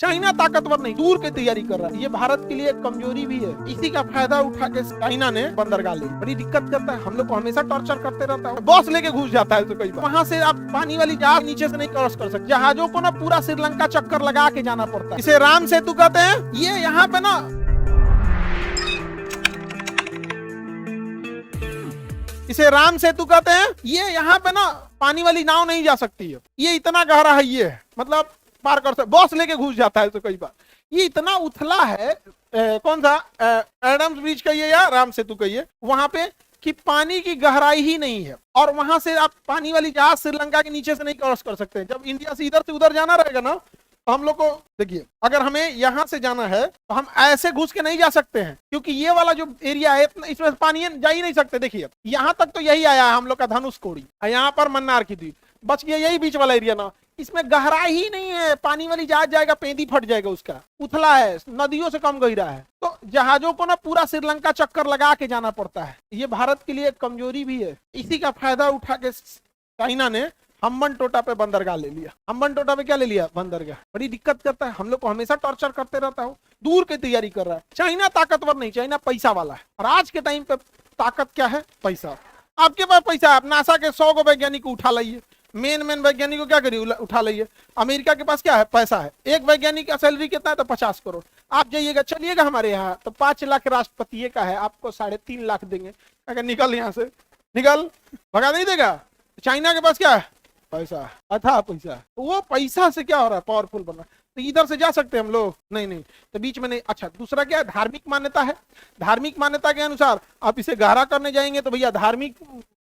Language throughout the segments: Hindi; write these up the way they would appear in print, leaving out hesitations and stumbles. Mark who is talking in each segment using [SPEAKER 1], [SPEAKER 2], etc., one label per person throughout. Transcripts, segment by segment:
[SPEAKER 1] चाइना ताकतवर नहीं, दूर की तैयारी कर रहा है। ये भारत के लिए एक कमजोरी भी है। इसी का फायदा उठा के चाइना ने बंदरगाह ली। बड़ी दिक्कत करता है, हम लोग को हमेशा टॉर्चर करते रहता है। बॉस लेके घुस जाता है तो कई बार वहां से आप पानी वाली जहाज नीचे से नहीं क्रॉस कर सकते। जहाजों को ना पूरा श्रीलंका चक्कर लगा के जाना पड़ता है। इसे राम सेतु कहते हैं। ये यहाँ पे ना इसे राम सेतु कहते हैं। ये यहाँ पे ना पानी वाली नाव नहीं जा सकती है। ये इतना गहरा है, ये मतलब पार कर सकते, बॉस लेके घुस जाता है तो कई बार। ये इतना उथला है, कौन सा एडम्स ब्रिज कहिए या राम सेतु कहिए, वहां पे कि पानी की गहराई ही नहीं है। और वहां से आप पानी वाली जहाज श्रीलंका के नीचे से नहीं क्रॉस कर सकते। जब इंडिया से इधर से उधर जाना रहेगा ना, तो हम लोग को देखिए, अगर हमें यहां से जाना है तो हम ऐसे घुस के नहीं जा सकते हैं, क्योंकि ये वाला जो एरिया है इसमें पानी जा ही नहीं सकते। देखिए यहां तक तो यही आया है हम लोग का धनुषकोडी, यहाँ पर मन्नार की द्वीप, बच गया यही बीच वाला एरिया ना। इसमें गहराई ही नहीं है, पानी वाली जहाज जाएगा पेंदी फट जाएगा, उसका उथला है, नदियों से कम गहरा है। तो जहाजों को ना पूरा श्रीलंका चक्कर लगा के जाना पड़ता है। ये भारत के लिए एक कमजोरी भी है। इसी का फायदा उठा के चाइना ने हम्बनटोटा पे बंदरगाह ले लिया। हम्बनटोटा पे क्या ले लिया? बंदरगाह। बड़ी दिक्कत करता है, हम लोग को हमेशा टॉर्चर करते रहता है। दूर की तैयारी कर रहा है। चाइना ताकतवर नहीं, चाइना पैसा वाला है। और आज के टाइम पे ताकत क्या है? पैसा। आपके पास पैसा है, आप नासा के 100 गो वैज्ञानिक को उठा लाइए, मेन वैज्ञानिक को क्या करिए? उठा लाइए। अमेरिका के पास क्या है? पैसा है। एक वैज्ञानिक का सैलरी कितना है? तो 50 करोड़। आप जाइएगा, चलिएगा हमारे यहाँ तो 5 लाख राष्ट्रपति का है, आपको 3.5 लाख देंगे। अगर निकल यहाँ से, निकल, भगा नहीं देगा। चाइना के पास क्या है? पैसा, अथा पैसा। तो वो पैसा से क्या हो रहा है? पावरफुल बन रहा है। तो इधर से जा सकते हैं हम लोग? नहीं, तो बीच में नहीं। अच्छा, दूसरा क्या है? धार्मिक मान्यता है। धार्मिक मान्यता के अनुसार आप इसे गहरा करने जाएंगे तो भैया धार्मिक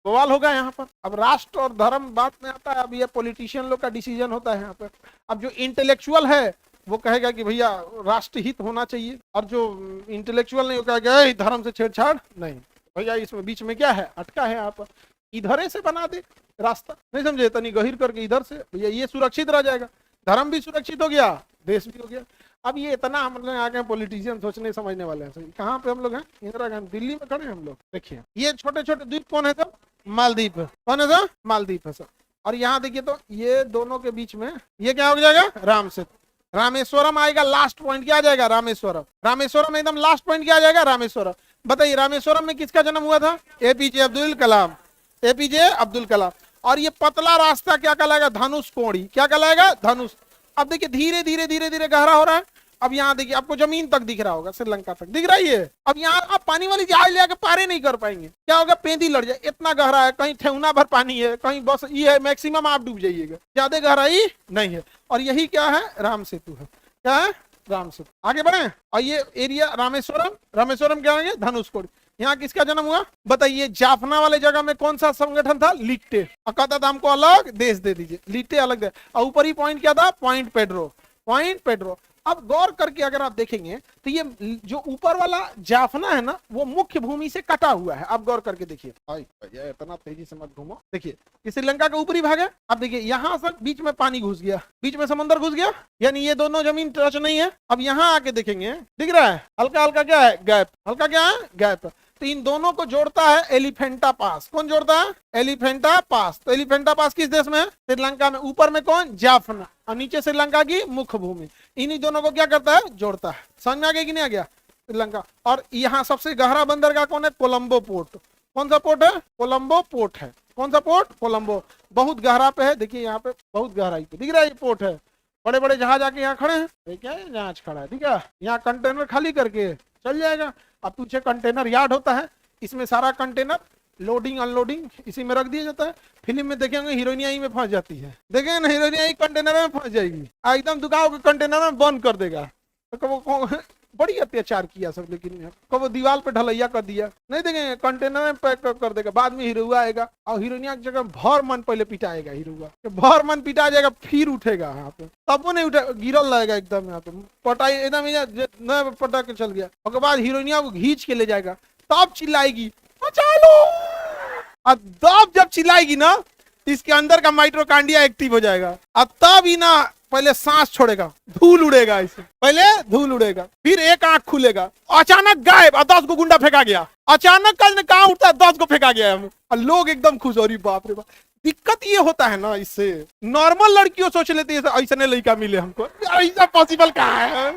[SPEAKER 1] बवाल होगा यहाँ पर। अब राष्ट्र और धर्म बात में आता है, अब ये पॉलिटिशियन लोग का डिसीजन होता है यहाँ पर। अब जो इंटेलेक्चुअल है वो कहेगा कि भैया राष्ट्र हित होना चाहिए, और जो इंटेलेक्चुअल नहीं वो कहेगा धर्म से छेड़छाड़ नहीं। भैया इसमें बीच में क्या है? अटका है यहाँ पर। इधर से बना दे रास्ता, नहीं समझे? तनी गहिर करके इधर से, भैया ये सुरक्षित रह जाएगा, धर्म भी सुरक्षित हो गया, देश भी हो गया। अब ये इतना हम लोग आगे पॉलिटिशियन सोचने समझने वाले हैं। सही कहाँ पे हम लोग हैं? इंदिरा गांधी, दिल्ली में खड़े हैं हम लोग। देखिए ये छोटे छोटे द्वीप कौन है? तो मालदीव। कौन है? तो मालदीव है सर। और यहाँ देखिए तो ये दोनों के बीच में ये क्या हो जाएगा? राम सेतु। रामेश्वरम आएगा, लास्ट पॉइंट क्या आ जाएगा? रामेश्वरम। रामेश्वरम एकदम लास्ट पॉइंट क्या आ जाएगा? रामेश्वरम। बताइए रामेश्वरम में किसका जन्म हुआ था? एपीजे अब्दुल कलाम। एपीजे अब्दुल कलाम। और ये पतला रास्ता क्या कहलाएगा? धनुषकोडी। क्या कहलाएगा? धनुष। अब देखिए धीरे धीरे धीरे धीरे गहरा हो रहा है। अब यहाँ देखिए आपको जमीन तक दिख रहा होगा, श्रीलंका तक दिख रही है। अब यहाँ आप पानी वाली जहाज ले आके पारे नहीं कर पाएंगे। क्या होगा? पेंदी लड़ जाए, इतना गहरा है। कहीं ठेहुना भर पानी है, कहीं बस ये है, मैक्सिमम आप डूब जाइएगा, ज्यादा गहराई नहीं है। और यही क्या है? राम सेतु है। क्या है? राम सेतु। आगे बढ़े। और ये एरिया रामेश्वरम, रामेश्वरम क्या होंगे? धनुषकोडी। यहाँ किसका जन्म हुआ? बताइए। जाफना वाले जगह में कौन सा संगठन था? लिट्टे। और कहता था हमको अलग देश दे दीजिए, लिट्टे अलग दे। और ऊपरी पॉइंट क्या था? Point Pedro. Point Pedro. अब गौर करके अगर आप देखेंगे तो ये जो ऊपर वाला जाफना है ना, वो मुख्य भूमि से कटा हुआ है। आप गौर करके देखिए। इतना तेजी से मत घूमो। देखिए ये श्रीलंका का ऊपरी भाग है। अब देखिए यहाँ से बीच में पानी घुस गया, बीच में समंदर घुस गया, यानी ये दोनों जमीन टच नहीं है। अब यहाँ आके देखेंगे, दिख रहा है हल्का हल्का क्या है? गैप। हल्का क्या है? गैप। तो इन दोनों को जोड़ता है एलिफेंटा पास। कौन जोड़ता है? एलिफेंटा पास। तो एलिफेंटा पास किस देश में है? श्रीलंका में। ऊपर में कौन? जाफना, और नीचे श्रीलंका की मुख्य भूमि। इन्हीं दोनों को क्या करता है? जोड़ता है। समझ में आ गया कि नहीं आ गया? श्रीलंका। और यहाँ सबसे गहरा बंदरगाह कौन है? कोलंबो पोर्ट। कौन सा पोर्ट है? कोलंबो पोर्ट है। कौन सा पोर्ट? कोलंबो। बहुत गहरा पे है, देखिए यहाँ पे बहुत गहराई पे दिख रहा है ये पोर्ट है। बड़े बड़े जहाज आके यहाँ खड़े हैं। क्या है? जहाज खड़ा है, ठीक है। यहाँ कंटेनर खाली करके चल जाएगा। अब पीछे कंटेनर यार्ड होता है, इसमें सारा कंटेनर लोडिंग अनलोडिंग इसी में रख दिया जाता है। फिल्म में देखेंगे हीरोइनिया ही में फंस जाती है, देखेंगे ना, हीरोइनिया ही कंटेनर में फंस जाएगी, एकदम दुकान के कंटेनर में बंद कर देगा। तो कब बड़ी अत्याचार किया सब, लेकिन कब दीवार पे ढलैया कर दिया, नहीं देखेंगे कंटेनर में पैक कर देगा। बाद में हीरोआ आएगा और हीरोइनिया की जगह भर मन पहले पिटाएगा। हीरोआ भर मन पिटा जाएगा, फिर उठेगा यहाँ पे, तब वो नहीं उठे, गिरल रहेगा एकदम यहाँ पे, पटाई एकदम पटा के चल गया। उसके बाद हीरोइनिया को खींच के ले जाएगा, तब चिल्लाएगी बचा लो। और तब जब चिल्लाएगी ना, इसके अंदर का माइटोकांड्रिया एक्टिव हो जाएगा, और तब ही ना पहले सांस छोड़ेगा, धूल उड़ेगा, इसे पहले धूल उड़ेगा, फिर एक आंख खुलेगा, अचानक गायब, और 10 को गुंडा फेंका गया। अचानक कल ने कहा उठता 10 को फेंका गया, और लोग एकदम खुश हो रही, बाप रे बाप। दिक्कत ये होता है ना, इससे नॉर्मल लड़कियों सोच लेती है ऐसा नहीं लड़का मिले हमको, ऐसा पॉसिबल कहाँ है,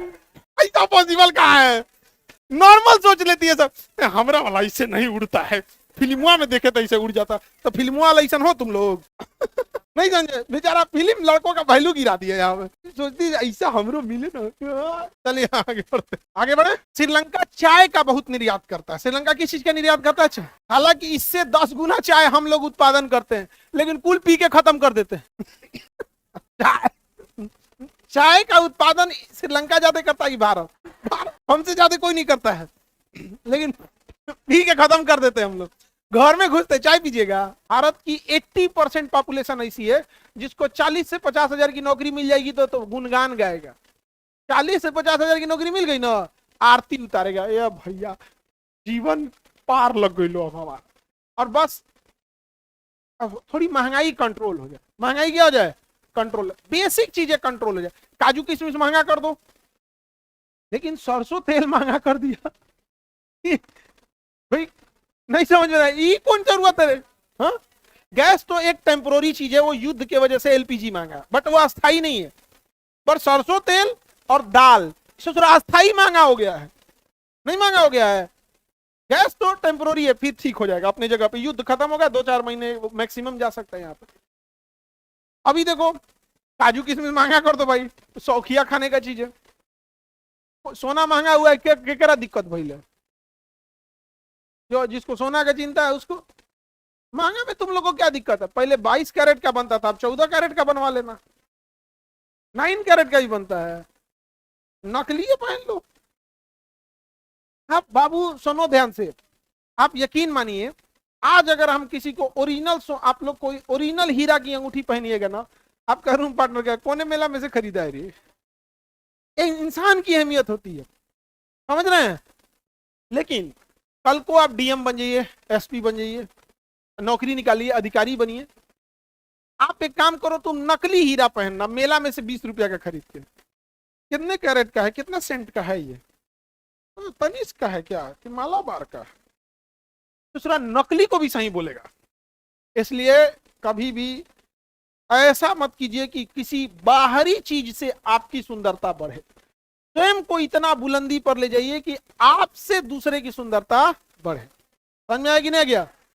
[SPEAKER 1] ऐसा पॉसिबल कहाँ है, नॉर्मल सोच लेती है सब, हमारा वाला इससे नहीं उड़ता है, फिल्मुआ में देखे तो ऐसे उड़ जाता, तो फिल्मुआ वाला ऐसा हो तुम लोग नहीं समझे, बेचारा फिल्म लड़कों का वैल्यू गिरा दिया यहाँ पे, सोचती है ऐसा हमरो मिले ना। चलिए आगे बढ़ते, आगे बढ़े। श्रीलंका चाय का बहुत निर्यात करता है। श्रीलंका किस चीज का निर्यात करता है? चाय। हालांकि इससे 10 गुना चाय हम लोग उत्पादन करते हैं, लेकिन कुल पी के खत्म कर देते हैं। चाय का उत्पादन श्रीलंका ज्यादा करता है, भारत हमसे ज्यादा कोई नहीं करता है, लेकिन पी के खत्म कर देते हैं हम लोग। घर में घुसते चाय पीजिएगा। भारत की 80% पॉपुलेशन ऐसी है जिसको 40 से 50 हजार की नौकरी मिल जाएगी तो गुणगान गाएगा। 40 से 50 हजार की नौकरी मिल गई ना, आरती उतारेगा, ये भैया जीवन पार लग गई लो अब हमारा। और बस अब थोड़ी महंगाई कंट्रोल हो जाए, महंगाई क्या हो जाए? कंट्रोल, बेसिक चीजें कंट्रोल हो जाए। काजू किशमिश महंगा कर दो, लेकिन सरसों तेल महंगा कर दिया भाई नहीं समझ में आया, ये कौन जरूरत है? हाँ, गैस तो एक टेम्पोररी चीज है, वो युद्ध के वजह से एलपीजी महंगा, बट वो अस्थाई नहीं है। पर सरसों तेल और दाल अस्थाई महंगा हो गया है, नहीं महंगा हो गया है। गैस तो टेम्पोररी है, फिर ठीक हो जाएगा अपनी जगह पे। युद्ध खत्म होगा 2-4 महीने मैक्सिमम जा सकता है यहाँ पे। अभी देखो काजू किशमिश महंगा कर दो भाई, शौकिया खाने का चीज है। सोना महंगा हुआ है, क्या दिक्कत भइल है? जो जिसको सोना का चिंता है उसको महंगा में तुम लोगों को क्या दिक्कत है? पहले 22 कैरेट का बनता था, अब 14 कैरेट का बनवा लेना, 9 कैरेट का ही बनता है, नकली पहन लो। आप बाबू सुनो ध्यान से, आप यकीन मानिए, आज अगर हम किसी को ओरिजिनल, आप लोग कोई ओरिजिनल हीरा की अंगूठी पहनिएगा ना, आपका रूम पार्टनर का कोने मेला में से खरीदा है रे। एक इंसान की अहमियत होती है, समझ रहे हैं? लेकिन कल को आप डीएम बन जाइए, एसपी बन जाइए, नौकरी निकालिए, अधिकारी बनिए, आप एक काम करो, तुम नकली हीरा पहनना मेला में से 20 रुपया का खरीद के। कितने कैरेट का है, कितना सेंट का है ये? तनिष्क का है क्या कि मालाबार का? दूसरा नकली को भी सही बोलेगा। इसलिए कभी भी ऐसा मत कीजिए कि किसी बाहरी चीज से आपकी सुंदरता बढ़े। स्वयं को इतना बुलंदी पर ले जाइए कि आपसे दूसरे की सुंदरता बढ़े। समझ में आया कि नहीं गया?